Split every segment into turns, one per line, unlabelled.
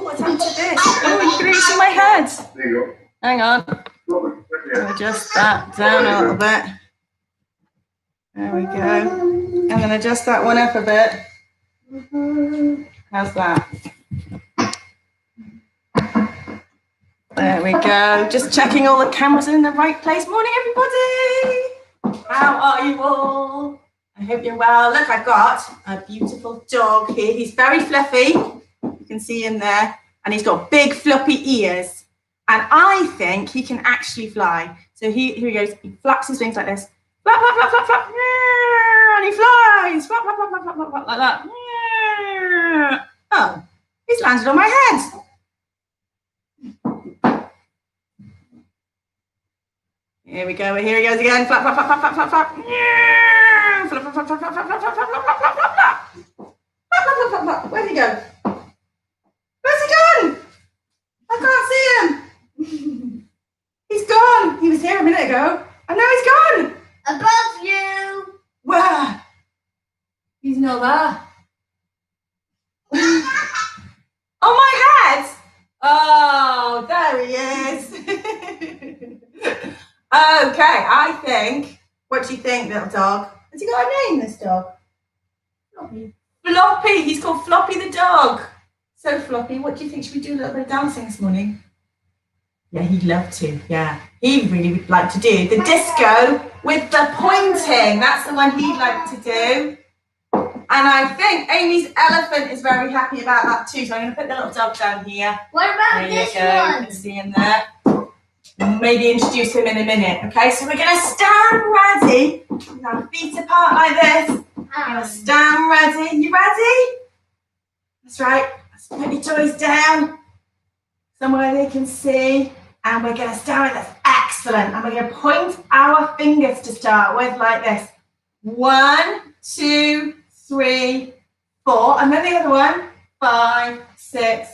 what's happened to this? Oh, you can really see my head.
There you go.
Hang on. Adjust that down a little bit. There we go. I'm going to adjust that one up a bit. How's that? There we go. Just checking all the cameras are in the right place. Morning, everybody. How are you all? I hope you're well. Look, I've got a beautiful dog here. He's very fluffy. You can see him there. And he's got big floppy ears. And I think he can actually fly. So here he goes. He flaps his wings like this. Flap, flap, flap, flap, flap. And he flies. Flap, flap, flap, flap, flap, flap, flap, like that. Oh, he's landed on my head. Here we go. Here he goes again. Flap, flap, flap, flap, flap, flap, flap. Flap, flap, flap, flap, flap, flap, flap, flap, flap, flap, flap, flap, flap. Flap, flap, flap, flap, flap. Where'd he go? Where's he gone? I can't see him. He's gone. He was here a minute ago, and now he's gone.
Above you.
Where? He's not there. On my head. Oh, there he is. Okay, I think. What do you think, little dog? Has he got a name, this dog? Floppy. Floppy. He's called Floppy the dog. So Floppy, what do you think? Should we do a little bit of dancing this morning? Yeah, he'd love to. Yeah, he really would like to do the disco with the pointing. That's the one he'd like to do. And I think Amy's elephant is very happy about that too. So I'm going to put the little dog down here.
What about this one?
You can see him there. Maybe introduce him in a minute. Okay, so we're going to stand ready with our feet apart like this. We're going to stand ready. You ready? That's right. Let's put your toys down somewhere they can see. And we're going to stand with this. Excellent. And we're going to point our fingers to start with like this. 1, 2, 3, 4. And then the other one. 5, 6,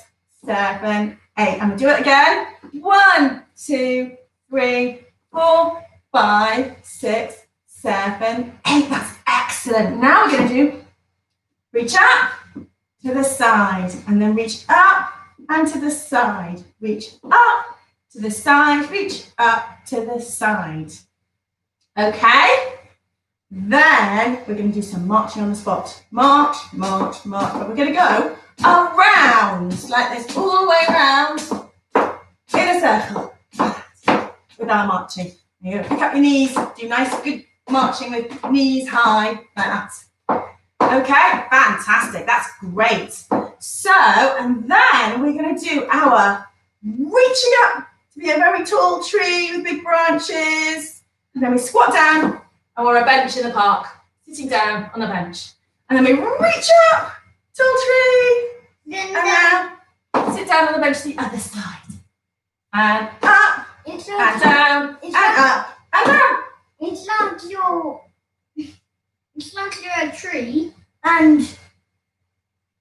7, 8. And we'll do it again. 1, 2, 3, 4, 5, 6, 7, 8. That's excellent. Now we're going to do reach up to the side and then reach up and to the side. Reach up to the side. Reach up to the side. Okay? Then we're going to do some marching on the spot. March, march, march. But we're going to go around like this, all the way around in a circle with our marching. You're going to pick up your knees, do nice, good marching with knees high, like that. Okay, fantastic. That's great. So, and then we're going to do our reaching up to be a very tall tree with big branches. And then we squat down and we're on a bench in the park, sitting down on a bench. And then we reach up, tall tree. And now sit down on the bench to the other side. And up, and down, and up, and down.
It's like you're a tree and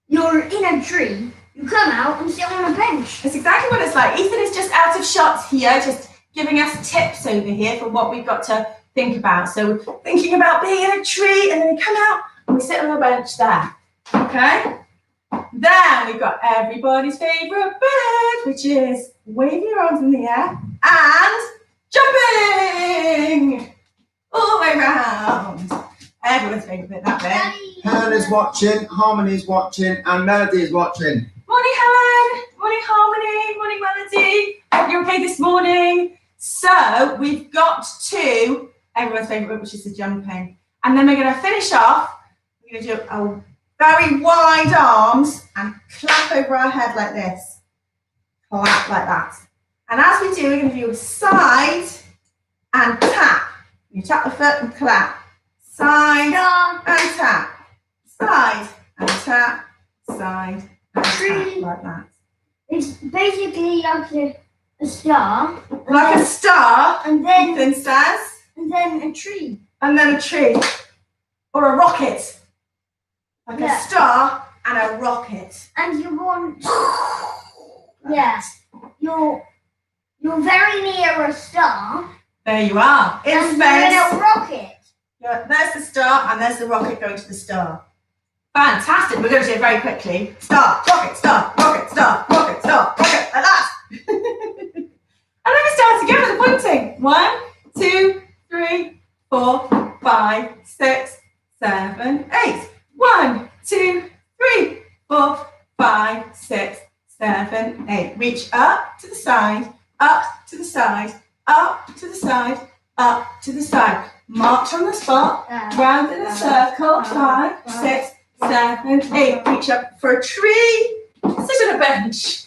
you're in a tree. You come out and sit on a bench.
That's exactly what it's like. Ethan is just out of shot here, just giving us tips over here for what we've got to think about. So we're thinking about being in a tree and then we come out and we sit on a bench there. Okay? Then we've got everybody's favourite bird, which is waving your arms in the air and jumping all the way around. Everyone's favourite bit, that bit.
Helen is watching, Harmony is watching, and Melody is watching.
Morning, Helen. Morning, Harmony. Morning, Melody. Hope you're okay this morning. So we've got to everyone's favourite bit, which is the jumping. And then we're going to finish off. We're going to do a very wide arms and clap over our head like this. Clap like that. And as we do, we're going to do a side and tap. You tap the foot and clap. Side and tap. Side and tap. Side and tap like that.
It's basically like a star.
Like a star,
and then
Ethan says.
And then a tree.
And then a tree. Or a rocket. Like a star and a rocket.
And you want you're very near a star.
There you are. In
and
space.
you're in a rocket.
Yeah, there's the star and there's the rocket going to the star. Fantastic. We're going to do it very quickly. Start, rocket, start, rocket, start, rocket, start, rocket, like that. And then we start again with the pointing. 1, 2, 3, 4, 5, 6, 7, 8. 1, 2, 3, 4, 5, 6, 7, 8. Reach up to the side, up to the side, up to the side, up to the side. March on the spot, round in a circle. 5, 6, 7, 8. Reach up for a tree. Sit on a bench.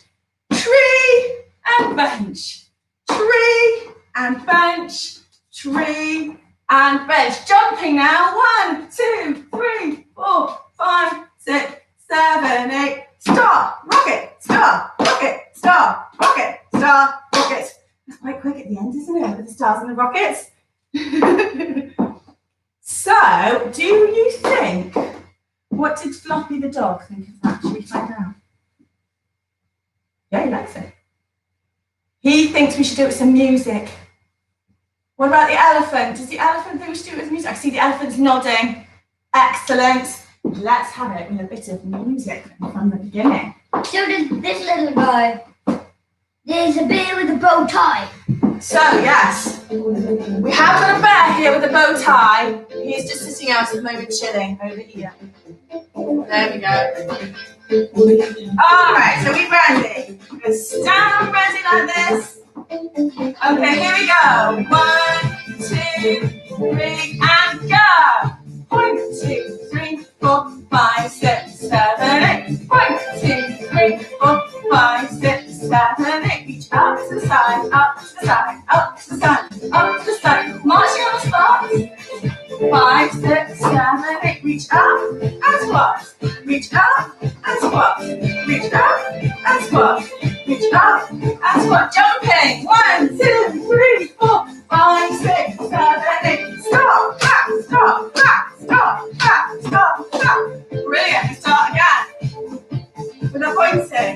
Tree and bench. Tree and bench. Tree and bench. Jumping now. 1, 2, 3, 4, 5, 6, 7, 8. Start, rocket, start, rocket, start, rocket, start, rocket. That's quite quick at the end, isn't it? With the stars and the rockets. So, do you think, what did Floppy the dog think of that? Should we find out? Yeah, he likes it. He thinks we should do it with some music. What about the elephant? Does the elephant think we should do it with music? I see the elephant's nodding. Excellent. Let's have it with a bit of music from the beginning.
So does this little guy. There's a bear with a bow tie.
So, yes, we have got a bear here with a bow tie. He's just sitting out at the moment chilling over here. There we go. All right, so we're ready. We're going to stand ready like this. Okay, here we go. 1, 2, 3, and go. 1, 2, 3, 4, 5, 6, 7, 8. 1, 2, 3, 4, 5, 6, 7, 8. Reach up to the side, up to the side, up to the side, up to the side. Marching on the spot. 5, 6, 7, 8. Reach up and squat. Reach up and squat. Reach up and squat. Reach up and squat. Jumping. 1, 2, 3, 4, 5, 6, 7, 8. Stop, back, stop, back, stop, back, stop, back. Brilliant. Start again. With a pointing.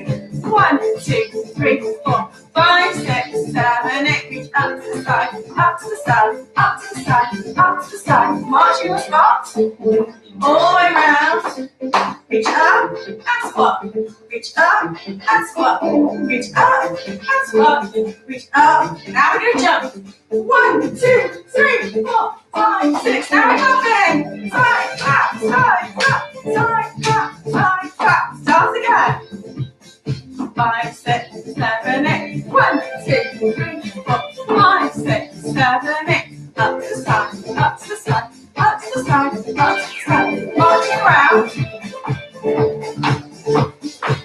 1, 2, 3, 4, 5, 6, 7, 8. Reach up to the side, up to the side, up to the side, up to the side. Marching the spot. All the way around. Reach up and squat. Reach up and squat. Reach up and squat. Reach up. Now we're going to jump. 1, 2, 3, 4, 5, 6. Now we're jumping. Side, clap, side, clap, side, clap, side, clap. Start again. 5, 6, 7, 8. 1, 2, 3, 4, 5, 6, 7, 8. Up to the side, up to the side, up to the side, up to the side. Marching around.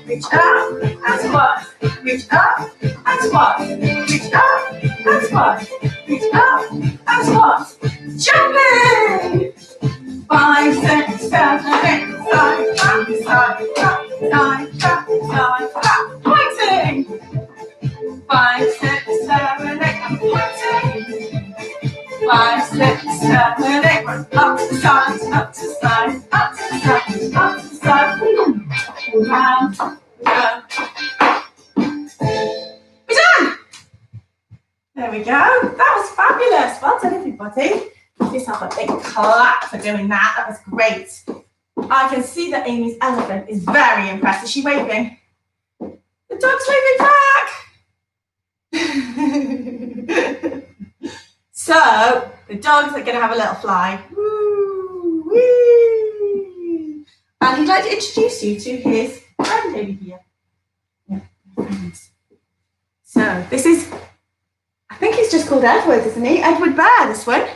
Reach up and squat. Reach up and squat. Reach up and squat. Reach up and squat. Jumping. 5, 6, 7, 8. Side, clap, side, clap, side, clap, side, clap. Pointing. 5, 6, 7, 8. I'm pointing. 5, 6, 7, 8. Up to the side, up to the side, up to the side, up to the side. Round, go. We're done. There we go. That was fabulous. Well done, everybody. Give yourself a big clap for doing that. That was great. I can see that Amy's elephant is very impressed. Is she waving? The dog's waving back. So the dogs are going to have a little fly. Woo, woo. And he'd like to introduce you to his friend over here. Yeah, so this is, I think he's just called Edward, isn't he? Edward Bear, this one.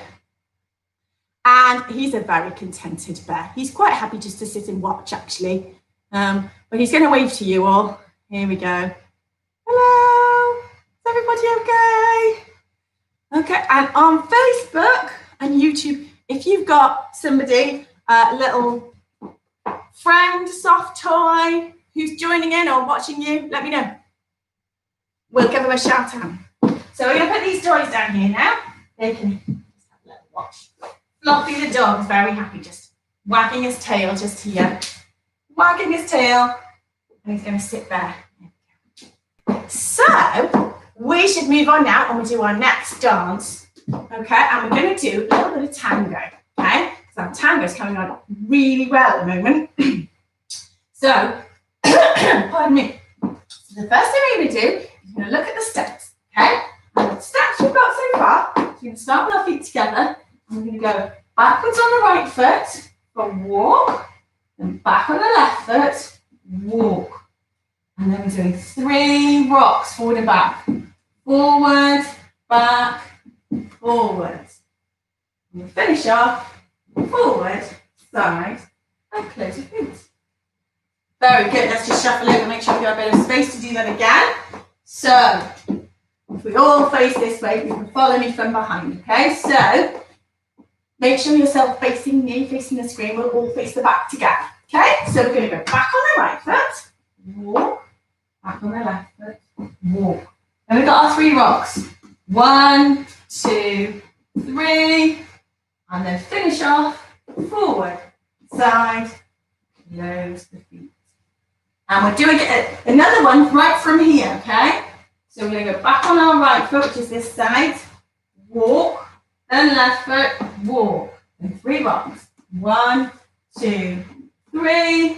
And he's a very contented bear. He's quite happy just to sit and watch, actually. But he's going to wave to you all. Here we go. Hello. Is everybody okay? Okay. And on Facebook and YouTube, if you've got somebody, a little friend, soft toy, who's joining in or watching you, let me know. We'll give them a shout out. So we're going to put these toys down here now. They can just have a little watch. Floppy the dog is very happy, just wagging his tail just here. Wagging his tail, and he's going to sit there. So, we should move on now and we'll do our next dance. Okay, and we're going to do a little bit of tango. Okay, so our tango is coming on really well at the moment. So, pardon me. So the first thing we're going to do is we're going to look at the steps, okay? And the steps we've got so far, so we're going to start with our feet together, and we're going to go backwards on the right foot for walk, and back on the left foot, walk. And then we're doing 3 rocks, forward and back. Forward, back, forward. And we'll finish off, forward, side, and close your feet. Very good. Let's just shuffle over, make sure we've got a bit of space to do that again. So, if we all face this way, you can follow me from behind, okay? So, make sure you're facing me, facing the screen. We'll all face the back together, okay? So, we're going to go back on the right foot, walk, back on the left foot, walk. Then we've got our 3 rocks. 1, 2, 3, and then finish off, forward, side, close the feet. And we're doing another one right from here, okay? So we're going to go back on our right foot, which is this side, walk, then left foot, walk. And 3 rocks. 1, 2, 3,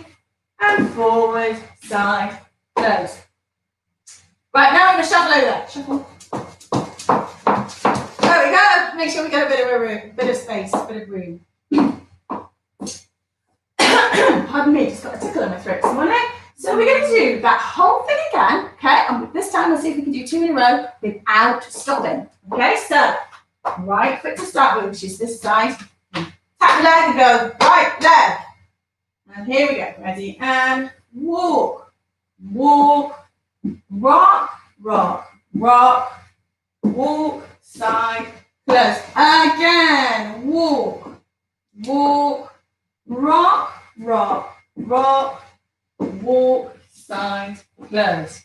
and forward, side, close. Right, now we're going to shuffle over. Shuffle. There we go. Make sure we get a bit of room, bit of space, a bit of room. Pardon me, just got a tickle in my throat this morning. So we're going to do that whole thing again, okay? And this time we'll see if we can do 2 in a row without stopping. Okay, so right foot to start with, which is this side. Tap the leg and go right leg. And here we go. Ready? And walk, walk, rock, rock, rock, walk, side, close. Again, walk, walk, rock, rock, rock, walk, side, close.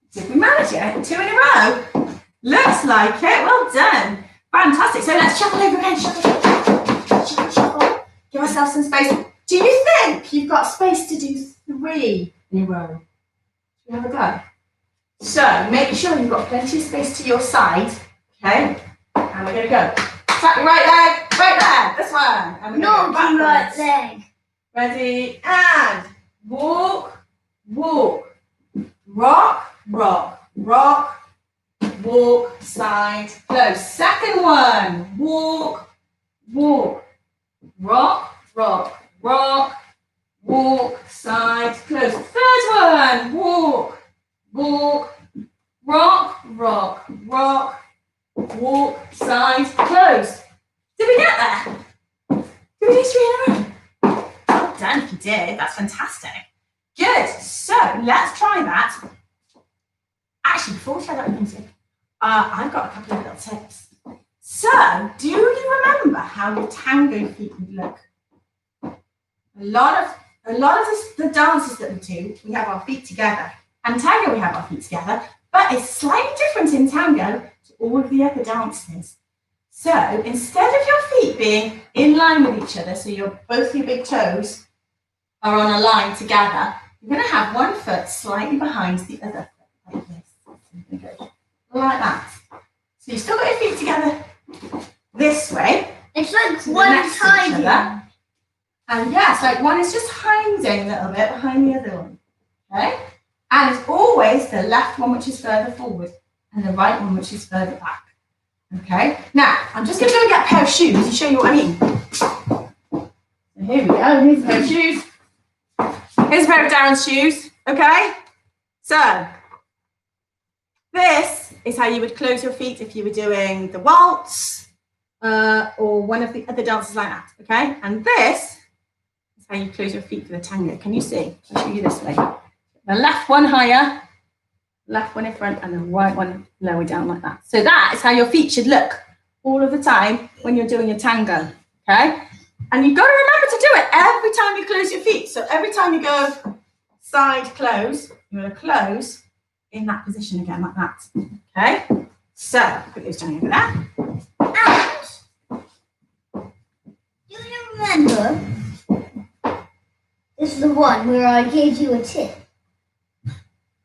So if we manage it, 2 in a row. Looks like it. Well done. Fantastic. So let's shuffle over again. Shuffle, shuffle, shuffle, shuffle. Give ourselves some space. Do you think you've got space to do 3 in a row? Should we have a go? So make sure you've got plenty of space to your side. Okay? And we're going to go. Tap your right leg, this one. And we're going to go backwards.
Right leg.
Ready? And walk, walk, rock, rock, rock, walk, side, close. Second one, walk, walk, rock, rock, rock, walk, side, close. Third one, walk, walk, rock, rock, rock, walk, side, close. Did we get there? Did we do 3 in a row? Well done if you did. That's fantastic. Good. So let's try that. Actually, before we try that music, I've got a couple of little tips. So, do you remember how your tango feet would look? A lot of the dances that we do, we have our feet together. And tango, we have our feet together. But it's slightly different in tango to all of the other dances. So, instead of your feet being in line with each other, so both your big toes are on a line together, you're going to have one foot slightly behind the other foot, like this. Like that. So you've still got your feet together this way.
It's like one tiny.
And yes, like one is just hiding a little bit behind the other one. Okay? And it's always the left one which is further forward and the right one which is further back. Okay? Now, I'm just going to go and get a pair of shoes to show you what I mean. So here we go. Here's a pair of shoes. Here's a pair of Darren's shoes. Okay? So, this is how you would close your feet if you were doing the waltz or one of the other dances like that. Okay? And this is how you close your feet for the tango. Can you see? I'll show you this way. The left one higher, left one in front, and the right one lower down like that. So that is how your feet should look all of the time when you're doing your tango, okay? And you've got to remember to do it every time you close your feet. So every time you go side close, you're going to close in that position again like that, okay? So put those down over there.
And do you remember? This is the one where I gave you a tip.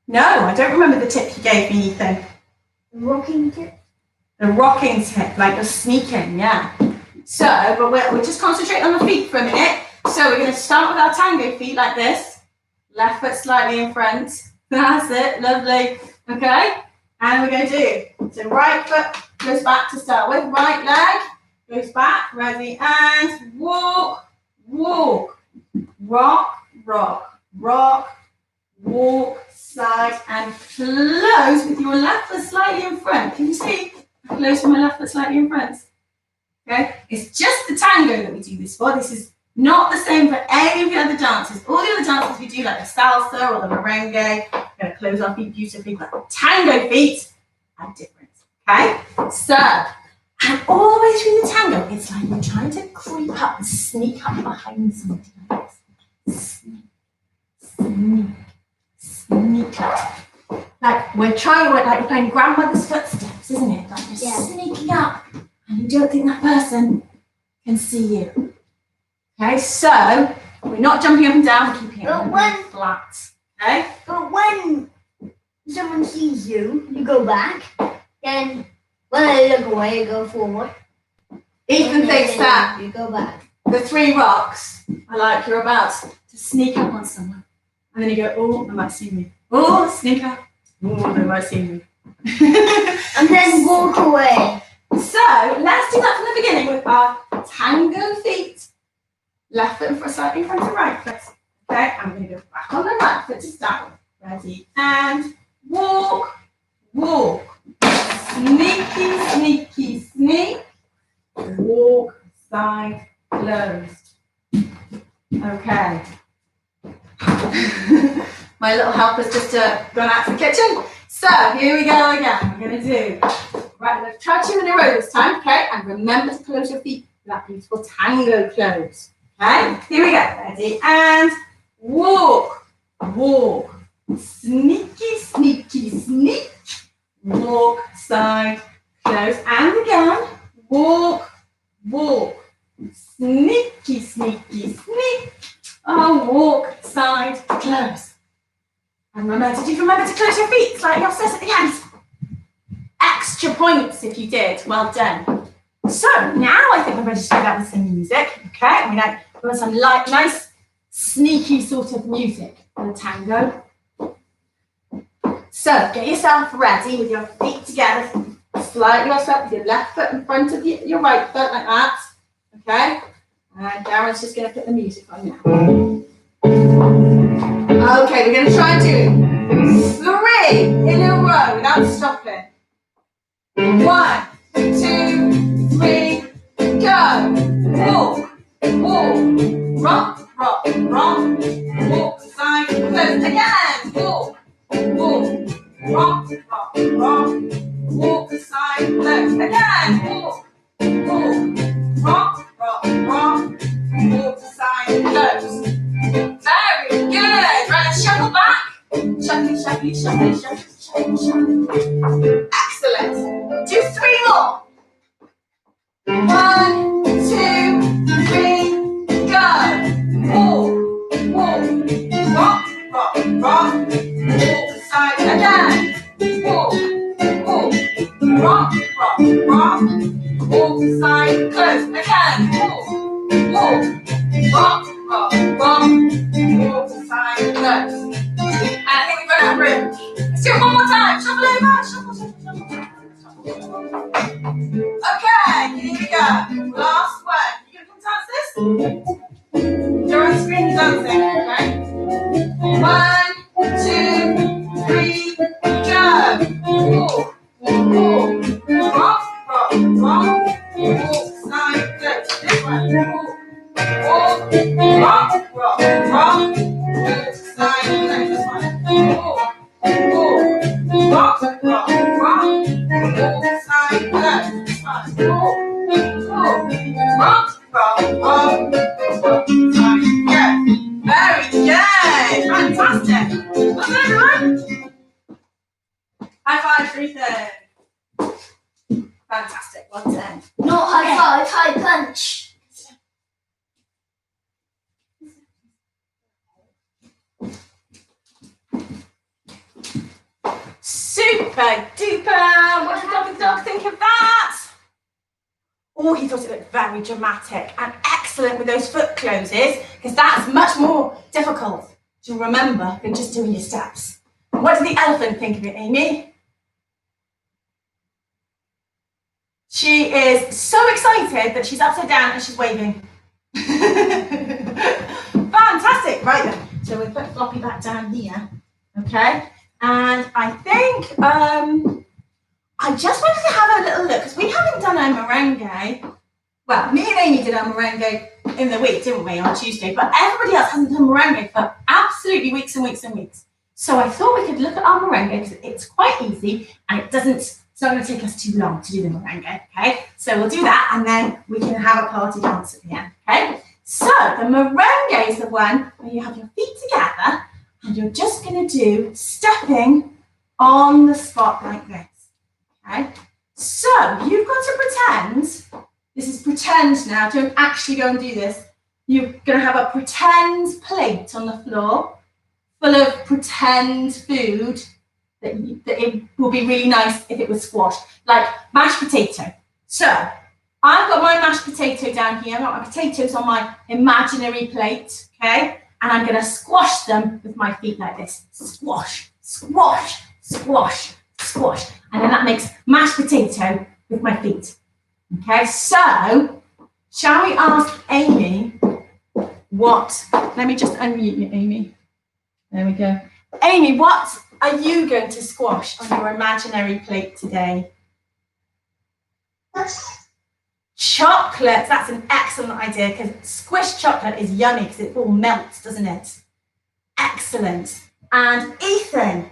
No, I don't remember the tip you gave me, Ethan.
The rocking tip?
The rocking tip, like you're sneaking, yeah. So, but we'll just concentrate on the feet for a minute. So we're going to start with our tango feet like this. Left foot slightly in front. That's it, lovely. Okay, and we're going to do, so right foot goes back to start with, right leg goes back, ready, and walk, walk, rock, rock, rock, walk, side, and close with your left foot slightly in front. Can you see? Close with my left foot slightly in front. Okay, it's just the tango that we do this for. This is not the same for any of the other dances. All the other dances we do, like the salsa or the merengue, we're going to close our feet beautifully, but the tango feet are different. Okay, so, and all the way through the tango, it's like we're trying to creep up and sneak up behind somebody like this. Sneak, sneak, sneak up. Like we're playing grandmother's footsteps, isn't it? Like you're sneaking up and you don't think that person can see you. Okay, so we're not jumping up and down, we're keeping it flat. Okay?
But when someone sees you, you go back, then when they look away, you go forward.
Ethan thinks that
you go back.
the 3 rocks are like you're about to sneak up on someone. And then you go, oh, they might see me. Oh, sneak up. Oh, they might see me.
And then walk away.
So let's do that from the beginning with our tango feet. Left foot in front, slightly in front of right foot. Okay, and we're going to go back on the right foot to start with. Ready, and walk, walk. Sneaky, sneaky, sneak. Walk, side, closed. Okay. My little helper's just gone out to the kitchen. So here we go again. We're going to do, right, let's try 2 in a row this time, okay? And remember to close your feet for that beautiful tango close. Okay, here we go. Ready, and walk, walk. Sneaky, sneaky, sneak. Walk, side, close. And again, walk, walk. Sneaky, sneaky, sneak. Oh, walk, side, close. And remember, did you remember to close your feet slightly offset at the end? Extra points if you did. Well done. So now I think we're ready to do that with some music. Okay, we want some light, nice, sneaky sort of music for the tango. So get yourself ready with your feet together, slightly offset with your left foot in front of your right foot like that. Okay, and Darren's just going to put the music on now. Okay, we're going to try and do 3 in a row without stopping. 1, 2, 3, go. Walk, walk, rock, rock, rock. Walk, side, close. Again, walk, walk, rock, rock, rock. Walk, side, close. Again, walk, walk, rock, rock, rock. Walk, side, close. Very good. Right, let's shuffle back. Shuffle, shuffle, shuffle, shuffle, shuffle, shuffle. Excellent. Do 3 more. 1, 2, 3, go. Walk, walk, rock, rock, rock. Walk, side, again. Walk, walk, rock, rock, rock. Walk, side, close. Again. Walk, walk, rock, rock, rock. Walk, side, close. And I think we've run out of room. Let's do it one more time. Shuffle over. Shuffle, shuffle, shuffle. Okay, here we go. Last one. You gonna come dance this? You're on screen dancing, okay? 1, 2, 3, go. Walk, walk, rock, rock, rock. Walk, side, close. This one. Walk, rock, rock, rock. Walk, side, close. This one. Walk, walk, rock, rock, rock. Walk, side, close. This one. Walk, rock, rock, rock. Walk, side, close. Very good. Fantastic. Well done, everyone. High five for Ethan. Fantastic. Well done.
Not high five, high punch.
Super duper! What did Dog Dog think of that? Oh, he thought it looked very dramatic and excellent with those foot closes, because that's much more difficult to remember than just doing your steps. What did the elephant think of it, Amy? She is so excited that she's upside down and she's waving. Fantastic. Right then. So we'll put Floppy back down here. Okay. And I think I just wanted to have a little look because we haven't done a merengue. Well, me and Amy did our merengue in the week, didn't we, on Tuesday? But everybody else hasn't done merengue for absolutely weeks and weeks and weeks. So I thought we could look at our merengue because it's quite easy and it's not going to take us too long to do the merengue, okay? So we'll do that and then we can have a party dance at the end, okay? So the merengue is the one where you have your feet together and you're just going to do stepping on the spot like this, okay? So you've got to pretend, this is pretend now, don't actually go and do this. You're going to have a pretend plate on the floor full of pretend food that it will be really nice if it was squashed, like mashed potato. So I've got my mashed potato down here. I've got my potatoes on my imaginary plate, okay? And I'm going to squash them with my feet like this. Squash, squash, squash, squash. And then that makes mashed potato with my feet. Okay, so shall we ask Amy what? Let me just unmute you, Amy. There we go. Amy, what are you going to squash on your imaginary plate today? Chocolate. That's an excellent idea because squished chocolate is yummy because it all melts, doesn't it? Excellent. And Ethan,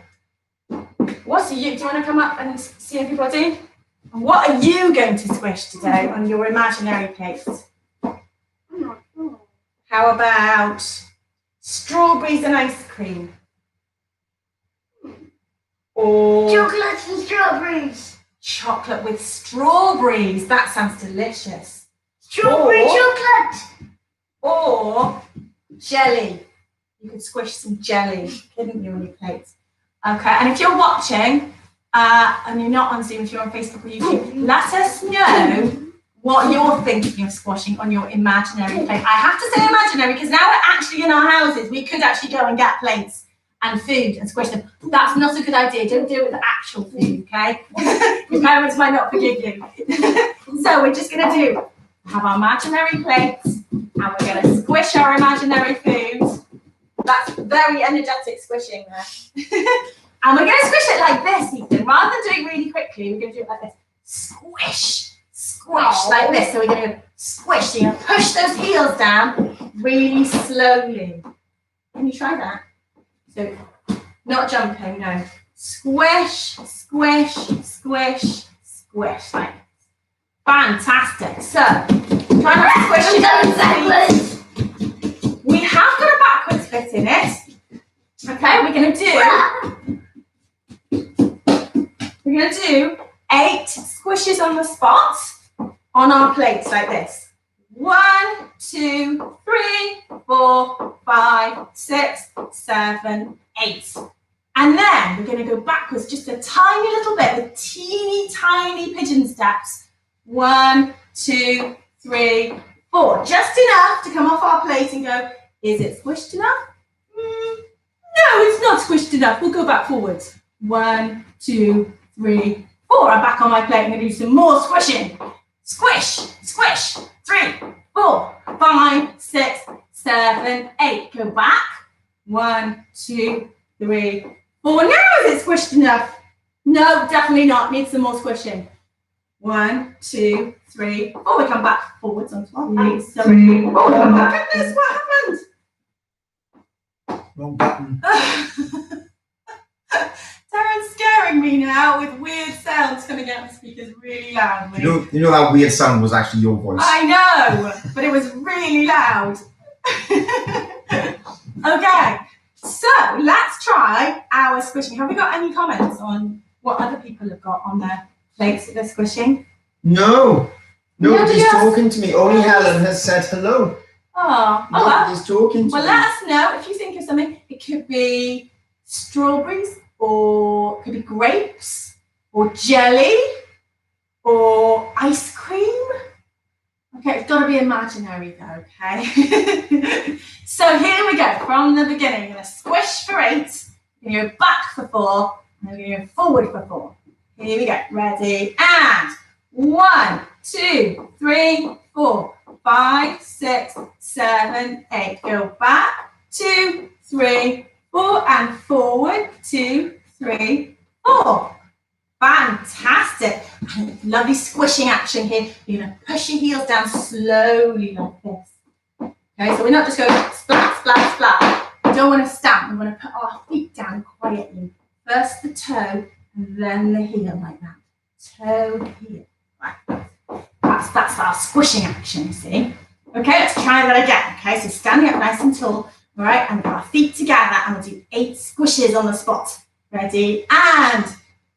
what are you? Do you want to come up and see everybody? What are you going to squish today on your imaginary plate? How about strawberries and ice cream? Or
Chocolate and strawberries.
Chocolate with strawberries. That sounds delicious.
Strawberry chocolate.
Or jelly. You could squish some jelly, couldn't you, on your plate? Okay, and if you're watching, and you're not on Zoom, if you're on Facebook or YouTube, let us know what you're thinking of squashing on your imaginary plate. I have to say imaginary because now we're actually in our houses. We could actually go and get plates and food and squish them. That's not a good idea. Don't do it with actual food, okay? Your parents might not forgive you. So we're just going to have our imaginary plates and we're going to squish our imaginary food. That's very energetic squishing there. And we're going to squish it like this, Ethan. Rather than doing really quickly, we're going to do it like this. Squish, squish, like this. So we're going to squish. So you're going to push those heels down really slowly. Can you try that? So, not jumping, no. Squish, squish, squish, squish. Like this. Fantastic. So, try not to squish it backwards. We have got a backwards bit in it. Okay, we're going to do 8 squishes on the spot on our plates like this. 1, 2, 3, 4, 5, 6, 7, 8. And then we're going to go backwards just a tiny little bit with teeny tiny pigeon steps. 1, 2, 3, 4. Just enough to come off our plate and go, is it squished enough? No, it's not squished enough. We'll go back forwards. 1, 2, 3, 4. I'm back on my plate. I'm going to do some more squishing. Squish, squish. 3, 4, 5, 6, 7, 8. Go back. 1, 2, 3, 4. Now is it squished enough? No, definitely not. Needs some more squishing. 1, 2, 3, 4. We come back forwards onto our plate. 3, 4. Oh my goodness, what happened?
Wrong button.
Darren's scaring me now with weird sounds coming out of the speakers really loudly.
You know that weird sound was actually your voice.
I know, but it was really loud. Okay, so let's try our squishing. Have we got any comments on what other people have got on their plates that they're squishing?
No. Nobody's
Nobody else?
talking to me. Only Helen has said hello.
Oh,
Nobody's talking to
well,
me.
let us know if you think of something. It could be strawberries, or it could be grapes, or jelly, or ice cream. Okay, it's got to be imaginary though, okay? So here we go. from the beginning. You're going to squish for 8. You're going to go back for 4. And then you're going to go forward for 4. Here we go. Ready? And 1, 2, 3, 4, 5, 6, 7, 8. Go back, 2, 3, 4, and forward, 2, 3, 4. Fantastic. And lovely squishing action here. You're going to push your heels down slowly like this. Okay, so we're not just going splat, splat, splat. We don't want to stamp. We want to put our feet down quietly. First the toe and then the heel like that. Toe, heel. Right. That's our squishing action, you see. Okay, let's try that again. Okay, so standing up nice and tall. All right, and our feet together, and we'll do 8 squishes on the spot. Ready? And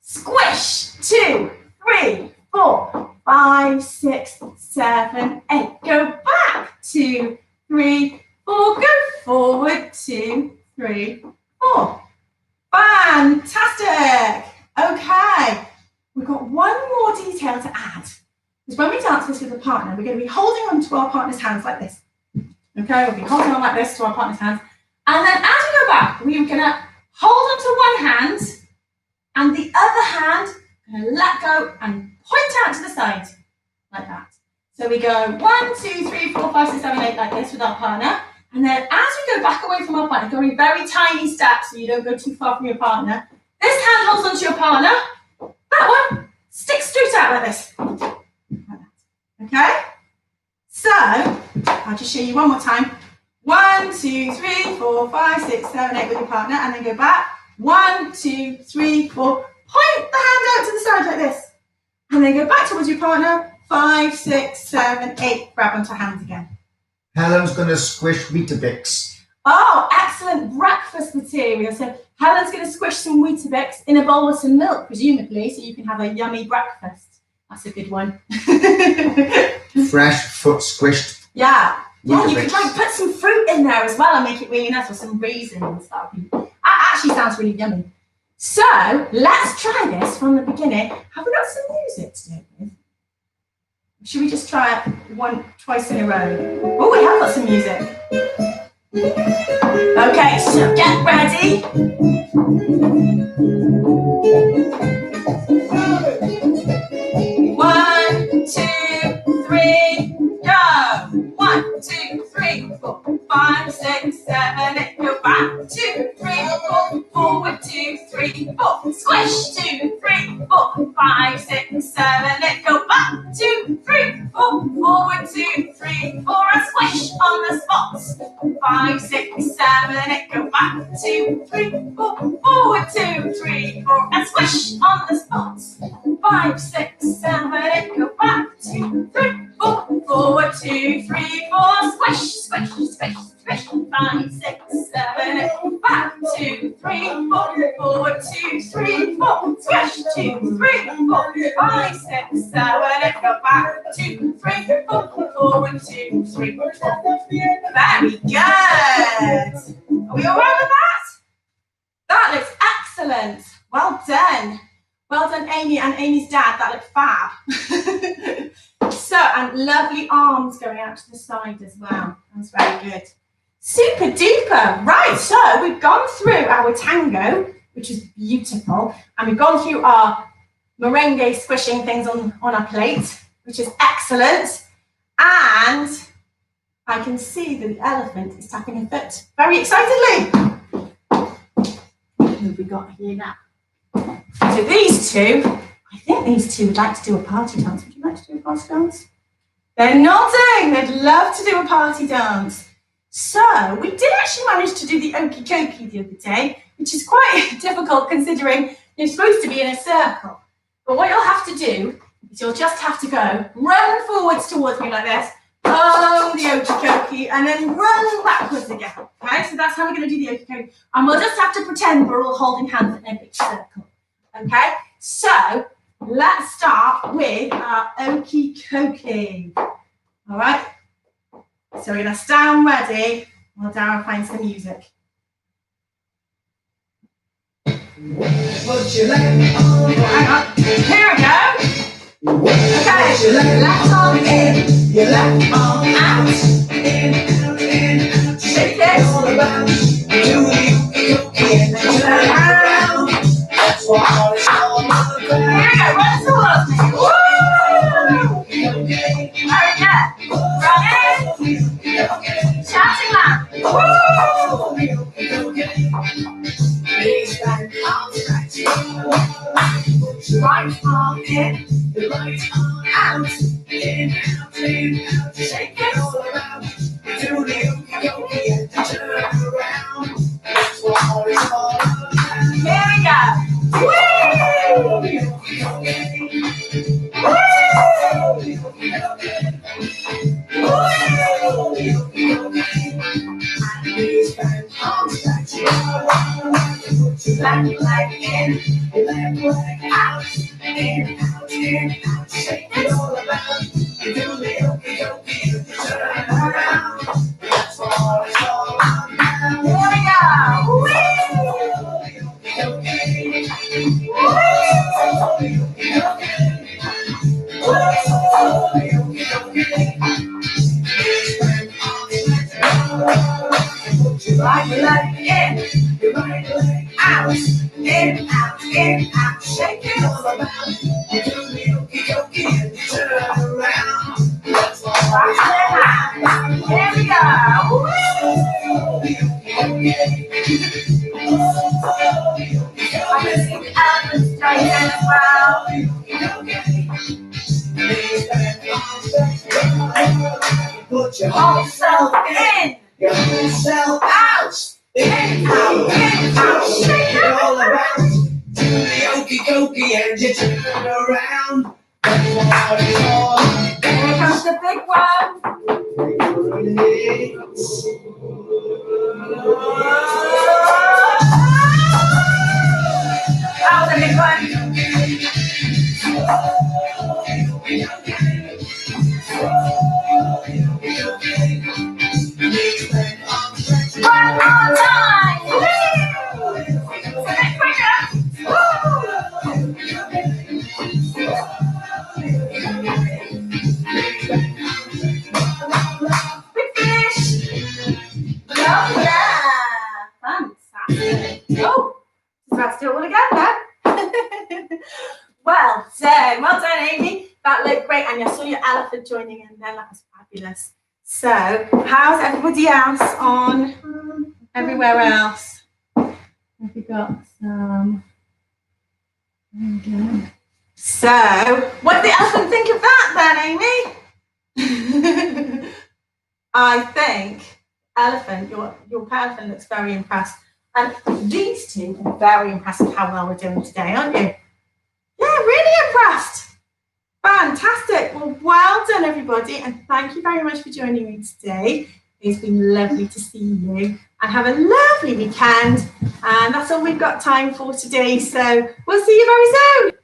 squish. 2, 3, 4, 5, 6, 7, 8. Go back. 2, 3, 4. Go forward. 2, 3, 4. Fantastic. Okay, we've got one more detail to add. Because when we dance this with a partner, we're going to be holding on to our partner's hands like this. Okay, we'll be holding on like this to our partner's hands. And then as we go back, we're going to hold onto one hand and the other hand, going to let go and point out to the side like that. So we go 1, 2, 3, 4, 5, 6, 7, 8 like this with our partner. And then as we go back away from our partner, going very tiny steps so you don't go too far from your partner. This hand holds onto your partner. That one sticks straight out like this. Like that. Okay? So, I'll just show you one more time. 1, 2, 3, 4, 5, 6, 7, 8 with your partner, and then go back. 1, 2, 3, 4. Point the hand out to the side like this. And then go back towards your partner. 5, 6, 7, 8. Grab onto hands again.
Helen's going to squish Weetabix.
Oh, excellent breakfast material. So Helen's going to squish some Weetabix in a bowl with some milk, presumably, so you can have a yummy breakfast. That's a good one.
Fresh foot squished.
Yeah. Yeah, you
Weetabix.
could like put some fruit in there as well and make it really nice, or some raisins. That actually sounds really yummy. So let's try this from the beginning. Have we got some music to do with? Should we just try it twice in a row? Oh, we have got some music. Okay, so get ready. 1, 2, 3, go. 1, 2, 3, 4, 5, 6, 7, 8. Go back. 2, 3, 4. Forward. 2, 3, 4. Squish. 2, 3, 4, 5, 6, 7, 8. Go back. 2, 3, 4. Forward. 2, 3, 4. And squish on the spots. 5, 6, 7, 8. Go back. 2, 3, 4. Forward. 2, 3, 4. And squish on the spots. 5, 6, 7, 8. Go back. 2, 3, 4. Forward. 2, 3, 4. Squish, squish, squish, squish. 5, 6, 7, 8. Back. 2, 3, 4. Forward. 2, 3, 4. Squish. 2, 3, 4. 5, 6, 7, 8. Go back. 2, 3, 4. Forward. 2, 3, 4. Very good. Are we all right with that? That looks excellent. Well done. Well done, Amy and Amy's dad. That looked fab. So, and lovely arms going out to the side as well. That's very good. Super duper. Right, so we've gone through our tango, which is beautiful. And we've gone through our merengue squishing things on our plate, which is excellent. And I can see that the elephant is tapping her foot very excitedly. What have we got here now? So these two, I think these two would like to do a party dance. Would you like to do a party dance? They're nodding. They'd love to do a party dance. So we did actually manage to do the okie dokie the other day, which is quite difficult considering you're supposed to be in a circle. But what you'll have to do is you'll just have to go run forwards towards me like this. Oh, the okie dokie, and then run backwards again. Okay, so that's how we're going to do the okie dokie. And we'll just have to pretend we're all holding hands in a big circle. Okay, so let's start with our okie dokie. All right, so we're going to stand ready while Darren finds the music.
Put your leg on.
Hang on, here we go. Okay, left arm in,
Your left arm
out,
in, out,
shake it,
all around.
Knees bend, arms stretch. Put your right arm in, your right arm out. In, out, shake it all around. Do the yoki yoki and turn around. That's what it's all about. Here we go. Woo! Yoki yoki. Woo! Yoki yoki. Woo! Yoki yoki. Knees bend, arms stretch. Put your left leg in, your left leg out. In, out, shake it all around. You do the yoki yoki and you turn around. That's what it's all about. Here we go. Woo! Yoki yoki. Woo! Yoki yoki. Woo! Yoki yoki. Put your right leg in, your right leg out. In, out, shake it all around. You do the yoki yoki and you turn around. That's what it's all about. Here we go. Woo! I can see the elephants joining in as well. Put your whole self in, your whole self out. In, out, shake it all around. Do the yoki yoki and you turn around. That's what it's all about. Here comes the big one. Oh, the big one. One more time. So next quicker. Big fish. Oh yeah. Fantastic. Oh, just about to do it all again then. Well done, Amy. That looked great, and you saw your elephant joining in there. That was fabulous. So, how's everybody else on everywhere else? Have we got some? There we go. So, what did the elephant think of that then, Amy? I think elephant, your elephant looks very impressed. And these two are very impressed with how well we're doing today, aren't you? Yeah, really impressed. Fantastic. Well done, everybody. And thank you very much for joining me today. It's been lovely to see you. And have a lovely weekend. And that's all we've got time for today. So we'll see you very soon.